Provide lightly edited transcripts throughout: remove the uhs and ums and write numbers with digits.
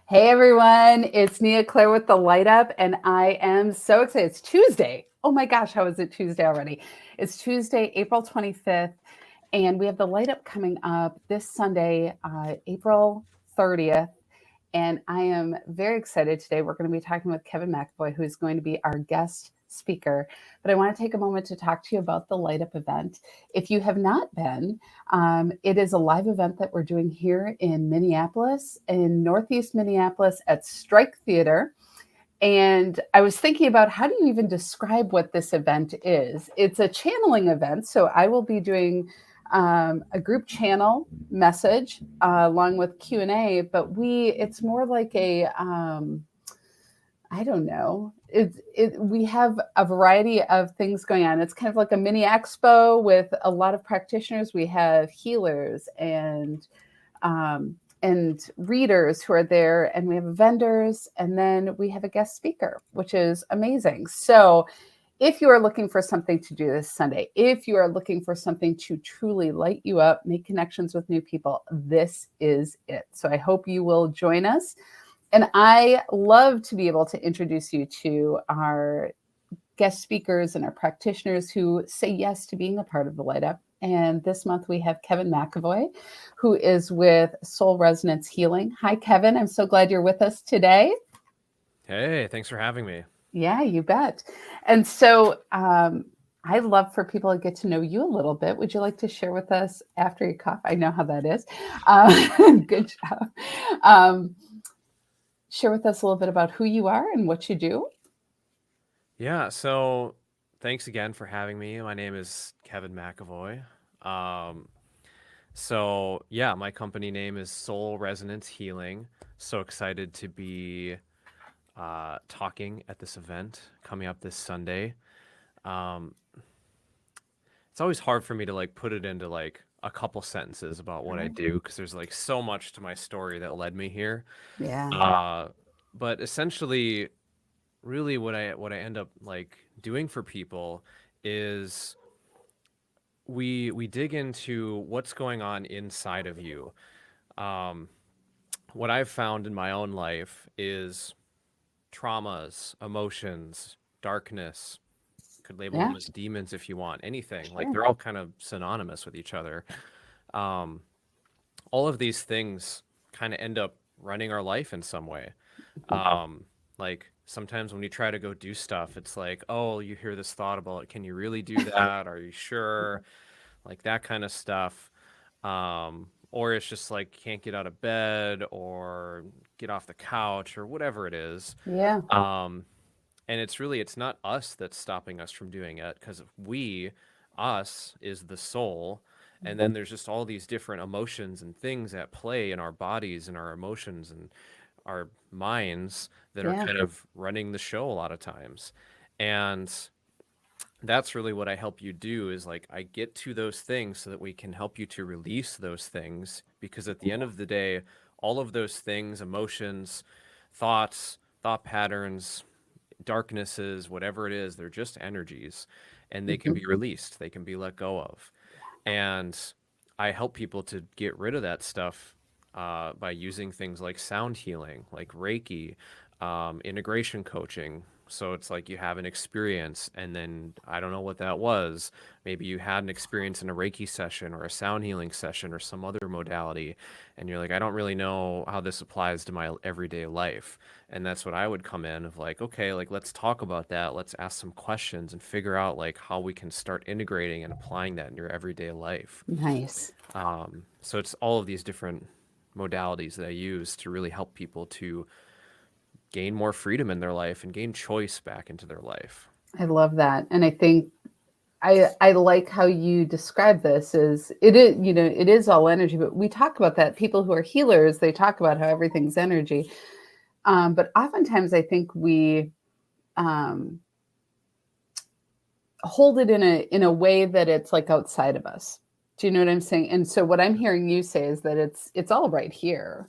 Hey everyone, it's Nia Claire with the Light Up, and I am so excited. It's Tuesday. Oh my gosh, how is it Tuesday already? It's Tuesday, April 25th, and we have the Light Up coming up this Sunday, April 30th. And I am very excited today. We're going to be talking with Kevin McEvoy, who is going to be our guest speaker. But I want to take a moment to talk to you about the Light Up event. If you have not been, it is a live event that we're doing here in Minneapolis, in Northeast Minneapolis at Strike Theater. And I was thinking about how do you even describe what this event is? It's a channeling event. So I will be doing a group channel message along with Q&A, but it's more like I don't know. We have a variety of things going on. It's kind of like a mini expo with a lot of practitioners. We have healers and readers who are there, and we have vendors, and then we have a guest speaker, which is amazing. So if you are looking for something to do this Sunday, if you are looking for something to truly light you up, make connections with new people, this is it. So I hope you will join us. And I love to be able to introduce you to our guest speakers and our practitioners who say yes to being a part of the Light Up. And this month we have Kevin McEvoy, who is with Soul Resonance Healing. Hi, Kevin. I'm so glad you're with us today. Hey, thanks for having me. Yeah, you bet. And so I'd love for people to get to know you a little bit. Would you like to share with us after you cough? I know how that is. Good job. Share with us a little bit about who you are and what you do. Yeah, so thanks again for having me. My name is Kevin McEvoy. Um, my company name is Soul Resonance Healing. So excited to be talking at this event coming up this Sunday. Um, it's always hard for me to put it into a couple sentences about what I do because there's so much to my story that led me here. Yeah. Uh, but essentially, really what I end up doing for people is we dig into what's going on inside of you. Um, what I've found in my own life is traumas, emotions, darkness. Could label Yeah. them as demons if you want. Anything Sure. they're all kind of synonymous with each other. Um, all of these things kind of end up running our life in some way. Sometimes when you try to go do stuff, it's like, oh, you hear this thought about, can you really do that? Are you sure? Like that kind of stuff. Or it's just like can't get out of bed or get off the couch or whatever it is. Yeah. Um, and it's not us that's stopping us from doing it because us is the soul. And then there's just all these different emotions and things at play in our bodies and our emotions and our minds that are Yeah. kind of running the show a lot of times. And that's really what I help you do is I get to those things so that we can help you to release those things because at the end of the day, all of those things, emotions, thought patterns, darknesses, whatever it is, they're just energies and they can Mhm. be released, they can be let go of. And I help people to get rid of that stuff by using things like sound healing, like Reiki, integration coaching. So it's like you have an experience, and then I don't know what that was. Maybe you had an experience in a Reiki session or a sound healing session or some other modality, and you're like, I don't really know how this applies to my everyday life. And that's what I would come in of okay, let's talk about that. Let's ask some questions and figure out how we can start integrating and applying that in your everyday life. Nice. So it's all of these different modalities that I use to really help people to gain more freedom in their life and gain choice back into their life. I love that. And I think I like how you describe this as it is, it is all energy, but we talk about that. People who are healers, they talk about how everything's energy. But oftentimes I think we um, hold it in a way that it's like outside of us. Do you know what I'm saying? And so what I'm hearing you say is that it's all right here.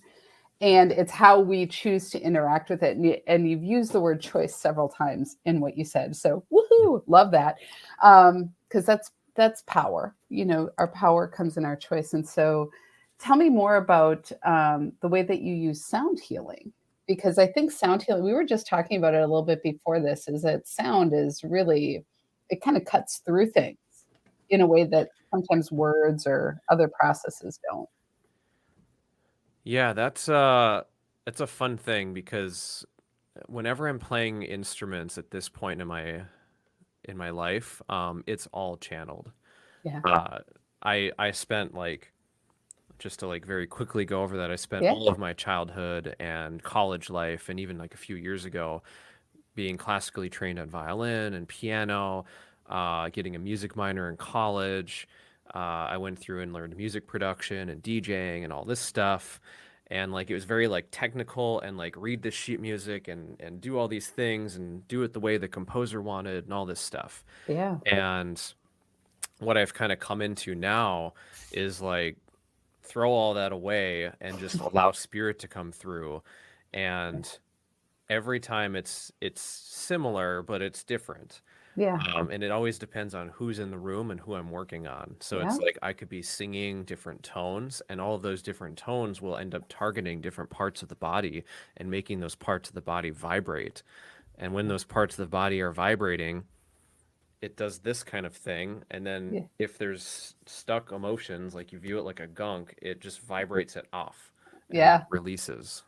And it's how we choose to interact with it. And you've used the word choice several times in what you said. So woohoo, love that. Because that's power. Our power comes in our choice. And so tell me more about the way that you use sound healing. because I think sound healing, we were just talking about it a little bit before this, is that sound is really, it kind of cuts through things in a way that sometimes words or other processes don't. Yeah, that's a fun thing because whenever I'm playing instruments at this point in my life, it's all channeled. Yeah. Uh, I spent like just to like very quickly go over that, I spent Yeah. all of my childhood and college life, and even like a few years ago, being classically trained on violin and piano, getting a music minor in college. I went through and learned music production and DJing and all this stuff. And like it was very like technical and like read the sheet music and do all these things and do it the way the composer wanted and all this stuff. Yeah. And what I've kind of come into now is like throw all that away and just allow spirit to come through. And every time it's similar, but it's different. Yeah. And it always depends on who's in the room and who I'm working on. So Yeah. it's like I could be singing different tones, and all of those different tones will end up targeting different parts of the body and making those parts of the body vibrate. And when those parts of the body are vibrating, it does this kind of thing. And then Yeah. if there's stuck emotions, like you view it like a gunk, it just vibrates it off and Yeah. releases.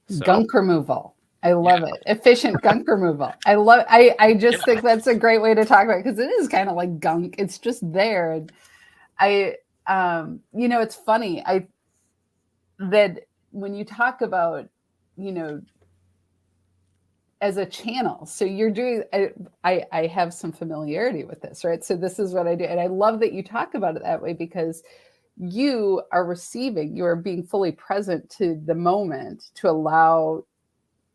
So, Gunk removal. I yeah. love it. Efficient gunk removal. I just think that's a great way to talk about it because it is kind of like gunk. It's just there. And I it's funny. I that when you talk about, you know, as a channel, so you're doing, I have some familiarity with this, right? So this is what I do. And I love that you talk about it that way because you are receiving, you are being fully present to the moment to allow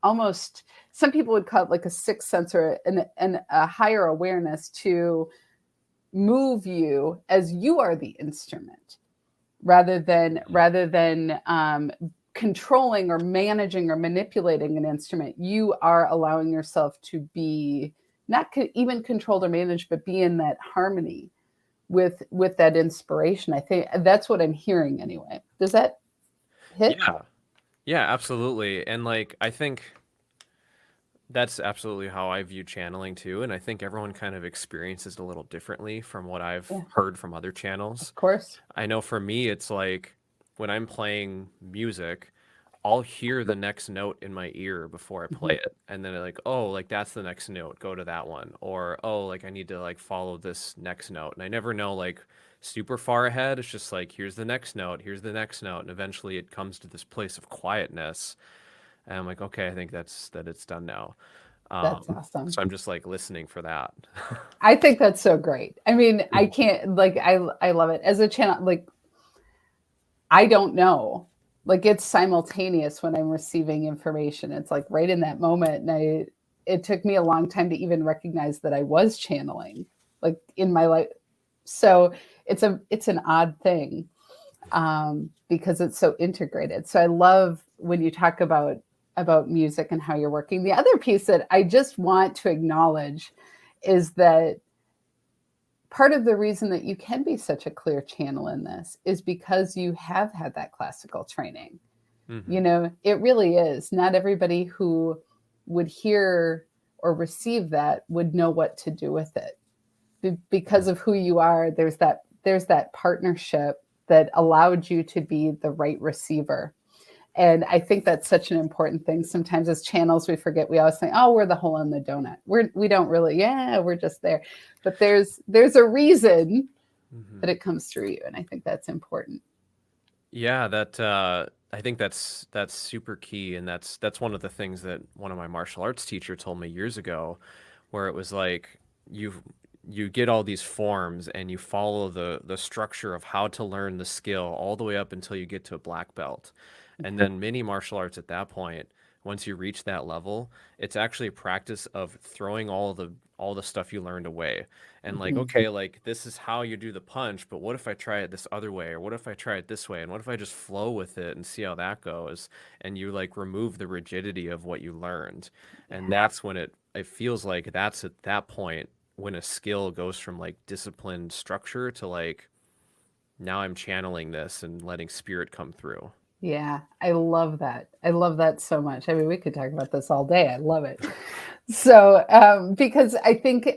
almost, some people would call it like a sixth sense or and a higher awareness to move you as you are the instrument rather than controlling or managing or manipulating an instrument. You are allowing yourself to be not even controlled or managed, but be in that harmony with that inspiration. I think that's what I'm hearing anyway. Does that hit? Yeah. Yeah, absolutely. And like I think that's absolutely how I view channeling too. And I think everyone kind of experiences it a little differently from what I've Yeah, heard from other channels. of course. I know for me, it's like when I'm playing music, I'll hear the next note in my ear before I play Mhm. it. And then like, oh, like that's the next note, go to that one. Or, oh, like I need to like follow this next note. And I never know like super far ahead. It's just like, here's the next note, here's the next note. And eventually it comes to this place of quietness. And I'm like, okay, I think that it's done now. That's awesome. So I'm just like listening for that. I think that's so great. I mean, I can't like I love it. As a channel, like I don't know. Like it's simultaneous when I'm receiving information. It's like right in that moment. And it took me a long time to even recognize that I was channeling like in my life. So it's an odd thing because it's so integrated. So I love when you talk about music and how you're working. The other piece that I just want to acknowledge is that part of the reason that you can be such a clear channel in this is because you have had that classical training. Hmm. You know, it really is. Not everybody who would hear or receive that would know what to do with it. Because of who you are, there's that partnership that allowed you to be the right receiver. And I think that's such an important thing. Sometimes as channels, we forget. We always think, "Oh, we're the hole in the donut." We don't really. Yeah, we're just there. But there's a reason Hmm. that it comes through you, and I think that's important. Yeah, that I think that's super key, and that's one of the things that one of my martial arts teacher told me years ago, where it was like you you get all these forms and you follow the structure of how to learn the skill all the way up until you get to a black belt. And then mini martial arts at that point, once you reach that level, it's actually a practice of throwing all the stuff you learned away. And like, Mhm. okay, like this is how you do the punch, but what if I try it this other way? Or what if I try it this way? And what if I just flow with it and see how that goes? And you like remove the rigidity of what you learned. And that's when it feels like that's at that point when a skill goes from like disciplined structure to like now I'm channeling this and letting spirit come through. Yeah, I love that. I love that so much. I mean, we could talk about this all day. I love it. So, because I think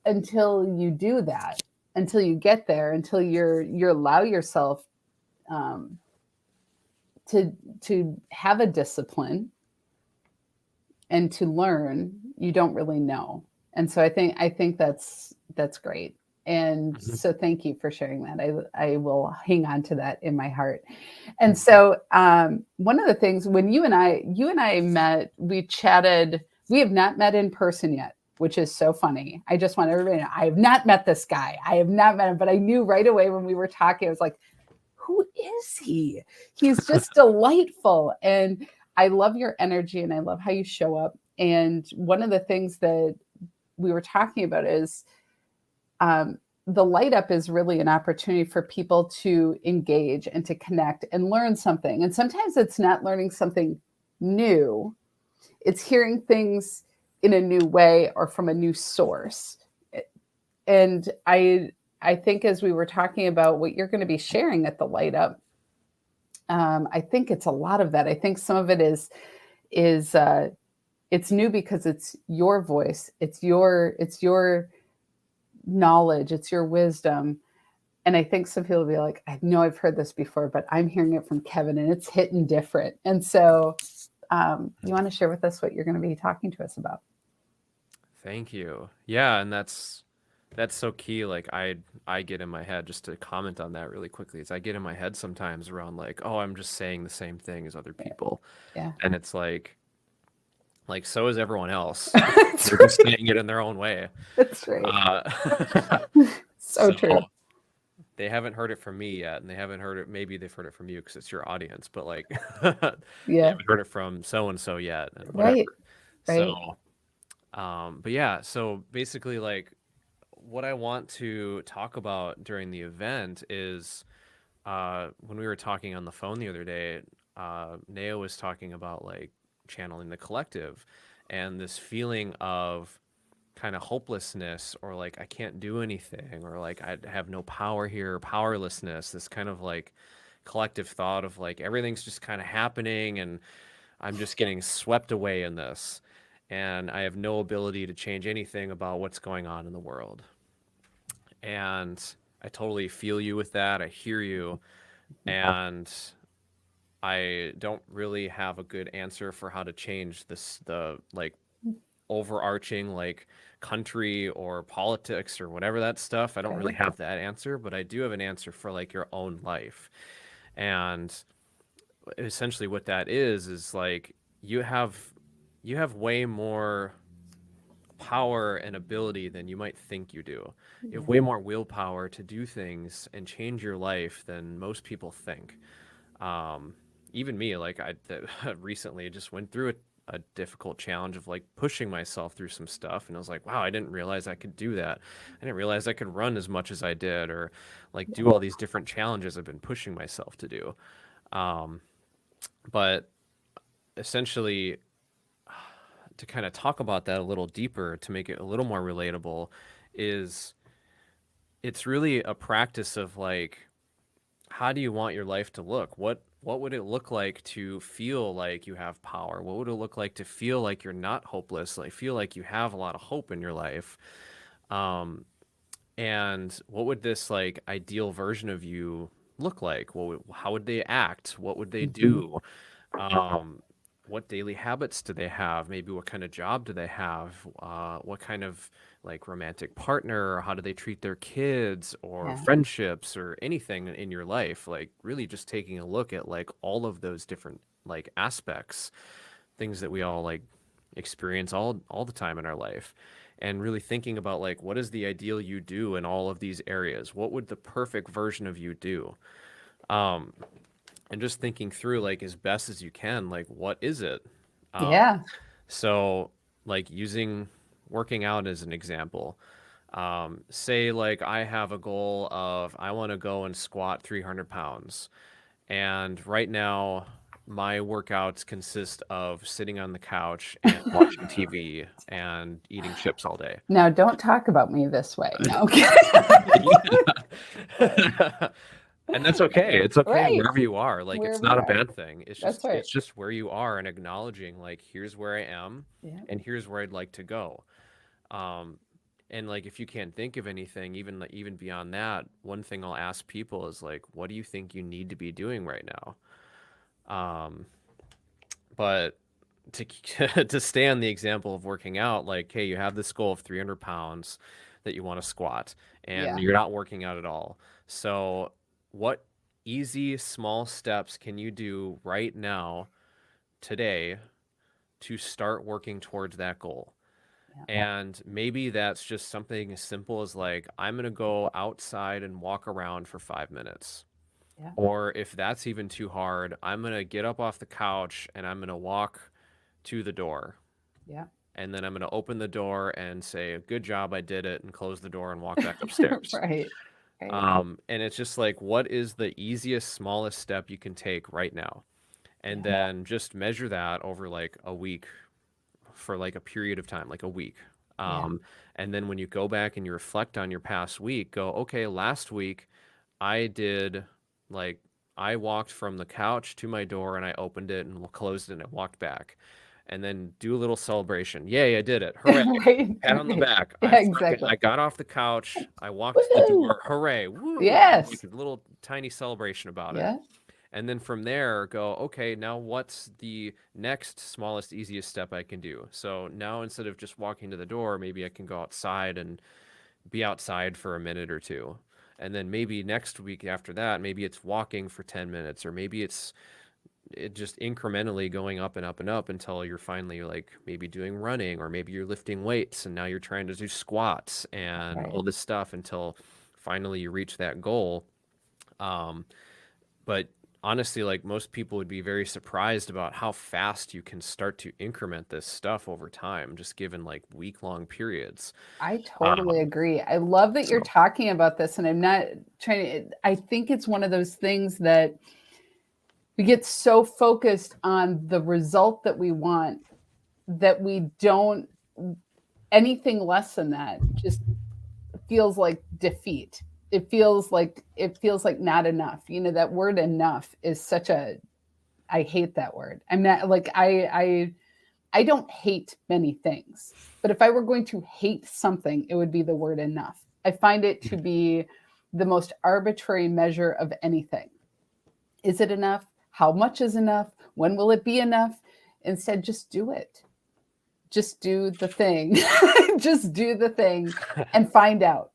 until you do that, until you get there, until you allow yourself um, to have a discipline and to learn, you don't really know. And so I think that's great. And Mhm. so thank you for sharing that. I will hang on to that in my heart. And so one of the things when you and I met, we chatted. We have not met in person yet, which is so funny. I just want everybody to know I have not met this guy. I have not met him, but I knew right away when we were talking. I was like, who is he? He's just delightful. And I love your energy and I love how you show up. And one of the things that we were talking about is the light up is really an opportunity for people to engage and to connect and learn something. And sometimes it's not learning something new, it's hearing things in a new way or from a new source. And I think as we were talking about what you're going to be sharing at the light up, I think it's a lot of that. I think some of it is it's new because it's your voice, it's your knowledge, it's your wisdom. And I think some people will be like, I know I've heard this before, but I'm hearing it from Kevin and it's hitting different. And so you want to share with us what you're going to be talking to us about? Thank you. Yeah, and that's so key. Like I get in my head, just to comment on that really quickly, is I get in my head sometimes around like, oh, I'm just saying the same thing as other Yeah. people. Yeah. And it's like so is everyone else. That's They're just right. saying it in their own way. That's right. Uh, So so true. they haven't heard it from me yet, and they haven't heard it. Maybe they've heard it from you because it's your audience, but like they Yeah. haven't heard it from so and so yet, and whatever. Right. So, Right. but yeah, so basically, like what I want to talk about during the event is when we were talking on the phone the other day, Neo was talking about like channeling the collective and this feeling of kind of hopelessness or like I can't do anything or like I have no power here, powerlessness, this kind of like collective thought of like everything's just kind of happening and I'm just getting swept away in this and I have no ability to change anything about what's going on in the world. And I totally feel you with that. I hear you. And I don't really have a good answer for how to change this, the like overarching like country or politics or whatever that stuff. I don't really Right. have that answer, but I do have an answer for like your own life. And essentially what that is like you have way more power and ability than you might think you do. You have Yeah. way more willpower to do things and change your life than most people think. Um, Even me, like recently just went through a difficult challenge of like pushing myself through some stuff, and I was like, wow, I didn't realize I could do that. I didn't realize I could run as much as I did, or like do all these different challenges I've been pushing myself to do. Um, but essentially, to kind of talk about that a little deeper, to make it a little more relatable, is it's really a practice of like how do you want your life to look? What would it look like to feel like you have power? What would it look like to feel like you're not hopeless? Like feel like you have a lot of hope in your life? Um, and what would this like ideal version of you look like? How would they act? What would they Mhm. do? Um, what daily habits do they have? Maybe what kind of job do they have? What kind of like romantic partner? Or how do they treat their kids or Yeah. friendships or anything in your life? Like really just taking a look at like all of those different like aspects, things that we all like experience all the time in our life. And really thinking about like what is the ideal you do in all of these areas? What would the perfect version of you do? Um, and just thinking through like as best as you can, like what is it? Um, Yeah. so like using working out as an example. Say like I have a goal of I want to go and squat 300 pounds. And right now my workouts consist of sitting on the couch and watching TV and eating chips all day. Now, don't talk about me this way. No. Yeah. And that's okay. It's okay Right. wherever you are. Like, it's Wherever you not a are. bad thing. That's right. It's just where you are and acknowledging like, here's where I am Yeah. and here's where I'd like to go. Um, and like, if you can't think of anything, even beyond that, one thing I'll ask people is like, what do you think you need to be doing right now? But to to stay on the example of working out, like, hey, you have this goal of 300 pounds that you want to squat, and Yeah. you're not working out at all. So, what easy small steps can you do right now, today, to start working towards that goal? Yeah. And maybe that's just something as simple as like, I'm going to go outside and walk around for 5 minutes. Yeah. Or if that's even too hard, I'm going to get up off the couch and I'm going to walk to the door. Yeah. And then I'm going to open the door and say, good job, I did it, and close the door and walk back upstairs. Right. Right. And it's just like, what is the easiest, smallest step you can take right now? And Yeah. then just measure that over like a week, for like a period of time, like a week. Yeah. And then when you go back and you reflect on your past week, go, okay, last week I did like, I walked from the couch to my door and I opened it and closed it and I walked back. And then do a little celebration. Yay, I did it. Hooray. Right. Pat on the Right. back. Yeah, exactly. I got off the couch. I walked to the Woohoo! door. Hooray. Woo. Yes. Like a little tiny celebration about it. Yeah. And then from there, go, okay, now what's the next smallest, easiest step I can do? So now instead of just walking to the door, maybe I can go outside and be outside for a minute or two. And then maybe next week after that, maybe it's walking for 10 minutes, or maybe it just incrementally going up and up and up until you're finally like maybe doing running, or maybe you're lifting weights and now you're trying to do squats and Right. all this stuff until finally you reach that goal. But honestly, like, most people would be very surprised about how fast you can start to increment this stuff over time, just given like week-long periods. I totally agree. I love that you're So talking about this, and I'm not trying to, I think it's one of those things that we get so focused on the result that we want that we don't, anything less than that just feels like defeat. It feels like not enough. That word enough is such a, I hate that word. I'm not like I don't hate many things, but if I were going to hate something, it would be the word enough. I find it to be the most arbitrary measure of anything. Is it enough? How much is enough? When will it be enough? Instead, just do it. Just do the thing. Just do the thing and find out.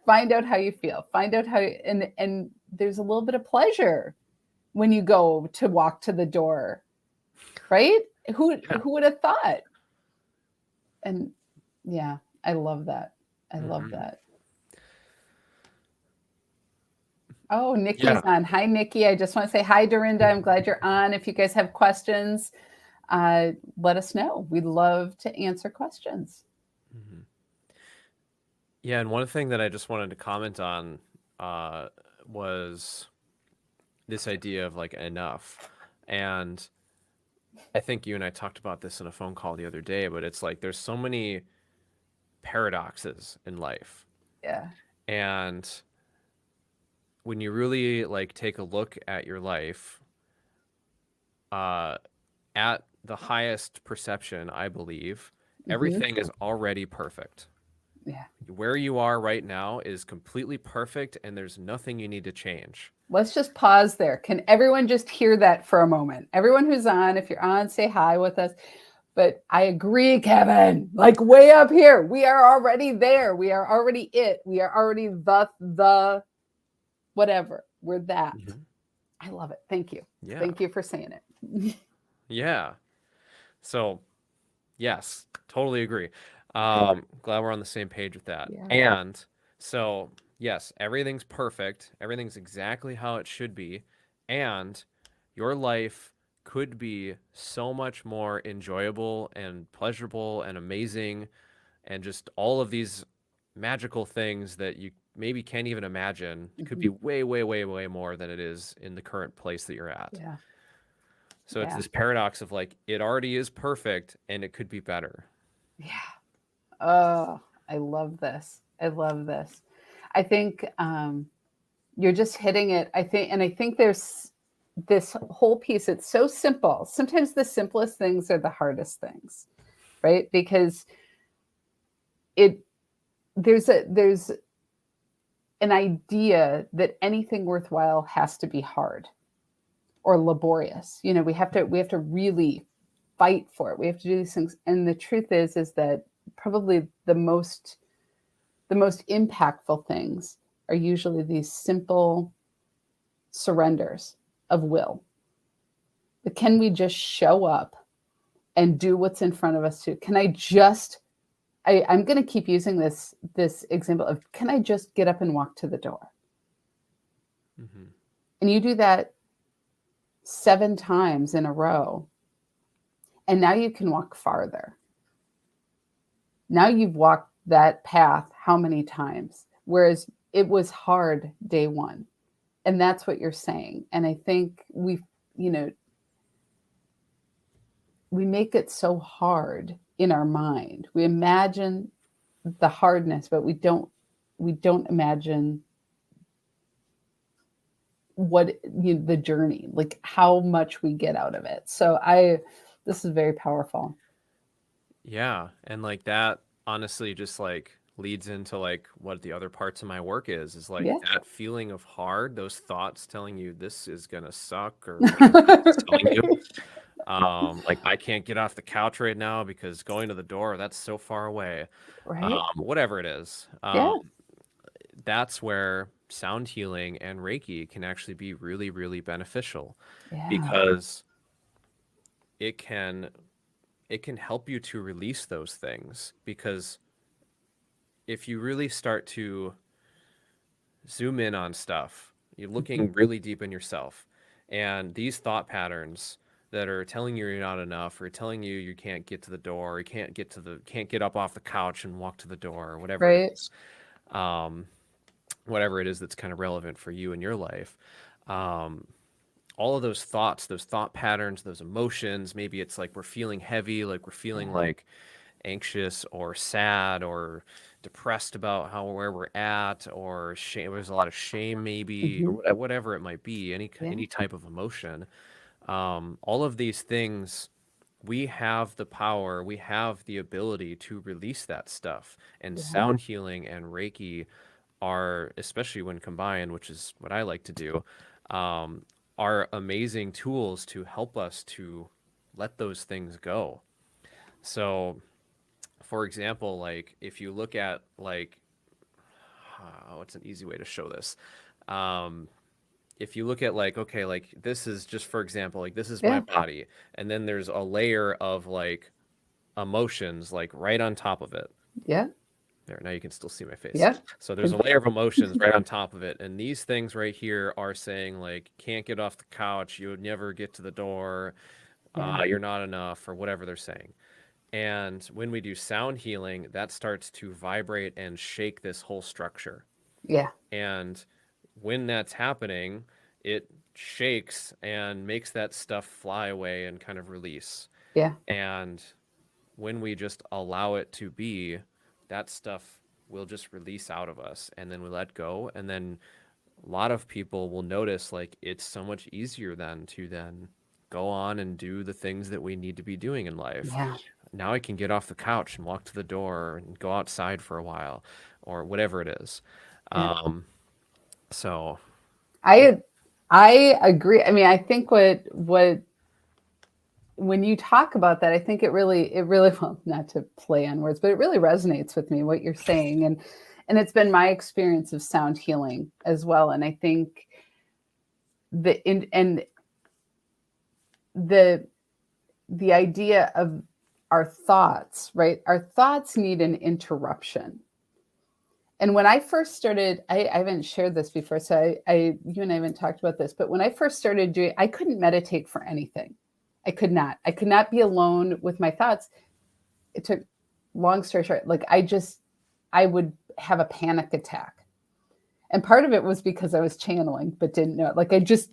Find out how you feel. Find out and there's a little bit of pleasure when you go to walk to the door, right? Who would have thought? And yeah, I love that. I love Mhm. that. Oh, Nikki's Yeah. on. Hi, Nikki. I just want to say hi, Dorinda. I'm glad you're on. If you guys have questions, let us know. We'd love to answer questions. Mhm. Yeah, and one thing that I just wanted to comment on was this idea of like enough. And I think you and I talked about this in a phone call the other day, but it's like there's so many paradoxes in life. Yeah. And when you really like take a look at your life, at the highest perception, I believe, Mm-hmm. everything is already perfect. Yeah. Where you are right now is completely perfect, and there's nothing you need to change. Let's just pause there. Can everyone just hear that for a moment? Everyone who's on, if you're on, say hi with us. But I agree, Kevin, like way up here, we are already there. We are already it. We are already the whatever. We're that. Mm-hmm. I love it. Thank you. Yeah. Thank you for saying it. Yeah. So, yes, totally agree. Glad we're on the same page with that. Yeah. And so, yes, everything's perfect. Everything's exactly how it should be. And your life could be so much more enjoyable and pleasurable and amazing, and just all of these magical things that you maybe can't even imagine. It could be way, way, way, way more than it is in the current place that you're at. Yeah. So it's Yeah. this paradox of like, it already is perfect and it could be better. Yeah. Oh, I love this. I love this. I think You're just hitting it, I think. And I think there's this whole piece. It's so simple. Sometimes the simplest things are the hardest things, right? Because it there's an idea that anything worthwhile has to be hard or laborious. We have to really fight for it. We have to do these things. And the truth is that probably the most impactful things are usually these simple surrenders of will. But can we just show up and do what's in front of us too? Can I just I'm going to keep using this example of, can I just get up and walk to the door? Mm-hmm. And you do that 7 times in a row, and now you can walk farther. Now you've walked that path how many times? Whereas it was hard day 1. And that's what you're saying. And I think we make it so hard in our mind. We imagine the hardness, but we don't imagine what the journey, like how much we get out of it. So this is very powerful. Yeah, and like that honestly just like leads into like what the other parts of my work is like Yeah. that feeling of hard, those thoughts telling you this is gonna suck or whatever it's telling you. Like I can't get off the couch right now because going to the door, that's so far away. Right. Whatever it is. Yeah. That's where sound healing and Reiki can actually be really, really beneficial Yeah. because it can help you to release those things. Because if you really start to zoom in on stuff, you're looking really deep in yourself, and these thought patterns that are telling you you're not enough, or telling you you can't get to the door, or you can't get up off the couch and walk to the door, or whatever it Right. is, whatever it is that's kind of relevant for you in your life. All of those thoughts, those thought patterns, those emotions, maybe it's like we're feeling heavy, like we're feeling like anxious or sad or depressed about where we're at, or shame. There's a lot of shame, maybe, or whatever it might be, any type of emotion. All of these things, we have the power, we have the ability to release that stuff. And sound healing and Reiki are, especially when combined, which is what I like to do, are amazing tools to help us to let those things go. So, for example, like if you look at like, what's an easy way to show this? If you look at like, okay, like this is just, for example, like this is my body, and then there's a layer of like emotions like right on top of it. Yeah. There, now you can still see my face. Yeah. So there's a layer of emotions right on top of it. And these things right here are saying like, can't get off the couch, you would never get to the door, you're not enough, or whatever they're saying. And when we do sound healing, that starts to vibrate and shake this whole structure. Yeah. And when that's happening, it shakes and makes that stuff fly away and kind of release. Yeah. And when we just allow it to be, that stuff will just release out of us, and then we let go. And then a lot of people will notice like it's so much easier then to go on and do the things that we need to be doing in life. Yeah. Now I can get off the couch and walk to the door and go outside for a while, or whatever it is. So I agree. I mean, I think what when you talk about that, I think it really, well, not to play on words, but it really resonates with me, what you're saying. And it's been my experience of sound healing as well. And I think the idea of our thoughts, right? Our thoughts need an interruption. And when I first started, I haven't shared this before, so you and I haven't talked about this, but when I first started doing, I couldn't meditate for anything. I could not be alone with my thoughts. It took, long story short, like I would have a panic attack. And part of it was because I was channeling, but didn't know it. Like I just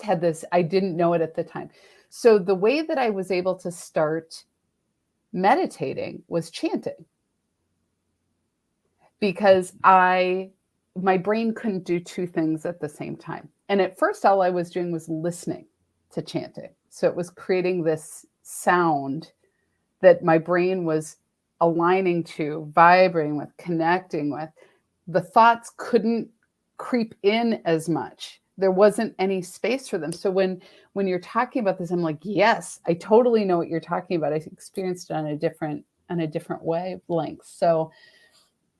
had this, I didn't know it at the time. So the way that I was able to start meditating was chanting. Because I my brain couldn't do two things at the same time. And at first, all I was doing was listening to chanting. So it was creating this sound that my brain was aligning to, vibrating with, connecting with. The thoughts couldn't creep in as much. There wasn't any space for them. So when you're talking about this, I'm like, yes, I totally know what you're talking about. I experienced it on a different wavelength. So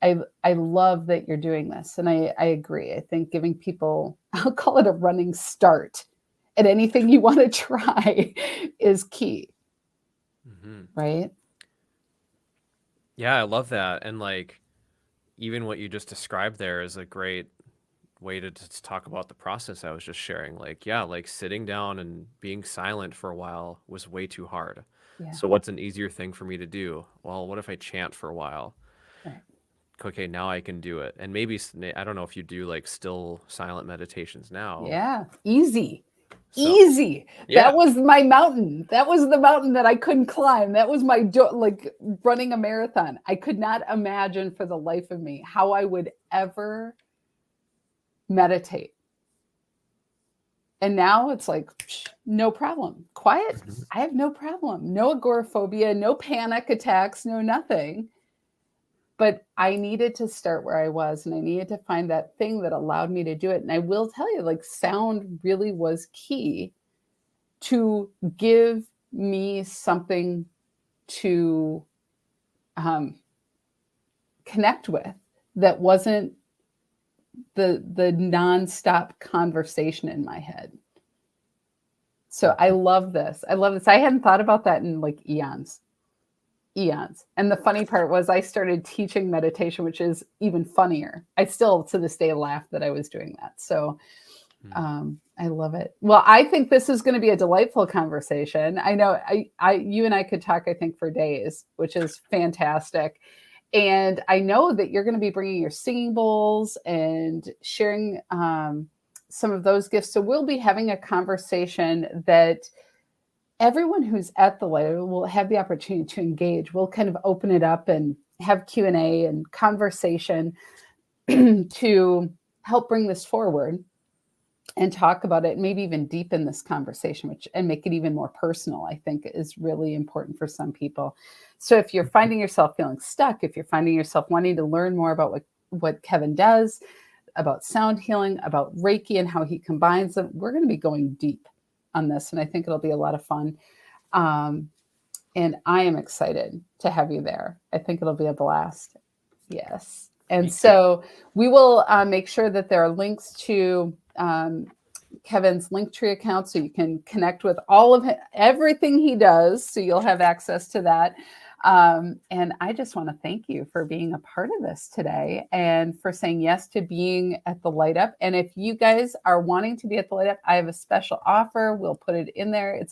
I love that you're doing this. And I agree. I think giving people, I'll call it a running start at anything you want to try is key. Mm-hmm. Right? Yeah, I love that. And like, even what you just described there is a great way to talk about the process I was just sharing. Like, yeah, like sitting down and being silent for a while was way too hard. Yeah. So what's an easier thing for me to do? Well, what if I chant for a while? Right. Okay, now I can do it. And maybe, I don't know if you do like still silent meditations now. Yeah, easy. Easy. Yeah. That was my mountain. That was the mountain that I couldn't climb. That was my like running a marathon. I could not imagine for the life of me how I would ever meditate. And now it's like, no problem. Quiet. Mm-hmm. I have no problem. No agoraphobia, no panic attacks, no nothing. But I needed to start where I was, and I needed to find that thing that allowed me to do it. And I will tell you, like, sound really was key to give me something to connect with that wasn't the nonstop conversation in my head. So I love this. I love this. I hadn't thought about that in like eons. And the funny part was I started teaching meditation, which is even funnier. I still to this day laugh that I was doing that. So I love it. Well, I think this is going to be a delightful conversation. I know you and I could talk, I think, for days, which is fantastic. And I know that you're going to be bringing your singing bowls and sharing some of those gifts. So we'll be having a conversation that everyone who's at the light will have the opportunity to engage. We'll kind of open it up and have Q&A and conversation to help bring this forward and talk about it, and maybe even deepen this conversation, and make it even more personal, I think is really important for some people. So if you're finding yourself feeling stuck, if you're finding yourself wanting to learn more about what Kevin does, about sound healing, about Reiki and how he combines them, we're going to be going deep on this. And I think it'll be a lot of fun. And I am excited to have you there. I think it'll be a blast. Yes. And so we will make sure that there are links to Kevin's Linktree account so you can connect with all of everything he does. So you'll have access to that. And I just want to thank you for being a part of this today and for saying yes to being at the Light Up. And if you guys are wanting to be at the Light Up, I have a special offer. We'll put it in there.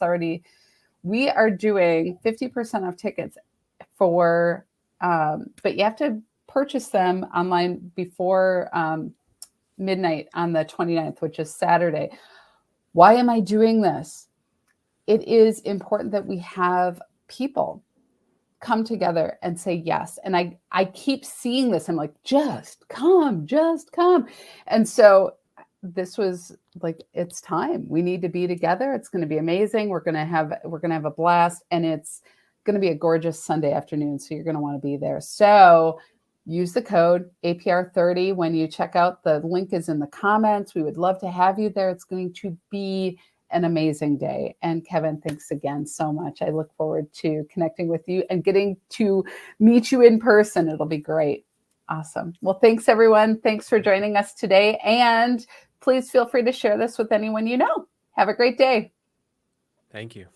We are doing 50% off tickets for, but you have to purchase them online before midnight on the 29th, which is Saturday. Why am I doing this? It is important that we have people come together and say yes. And I keep seeing this. I'm like, just come. And so this was like, it's time. We need to be together. It's going to be amazing. We're going to have a blast, and it's going to be a gorgeous Sunday afternoon. So you're going to want to be there. So use the code APR30 when you check out. The link is in the comments. We would love to have you there. It's going to be an amazing day. And Kevin, thanks again so much. I look forward to connecting with you and getting to meet you in person. It'll be great. Awesome. Well, thanks everyone. Thanks for joining us today. And please feel free to share this with anyone you know. Have a great day. Thank you.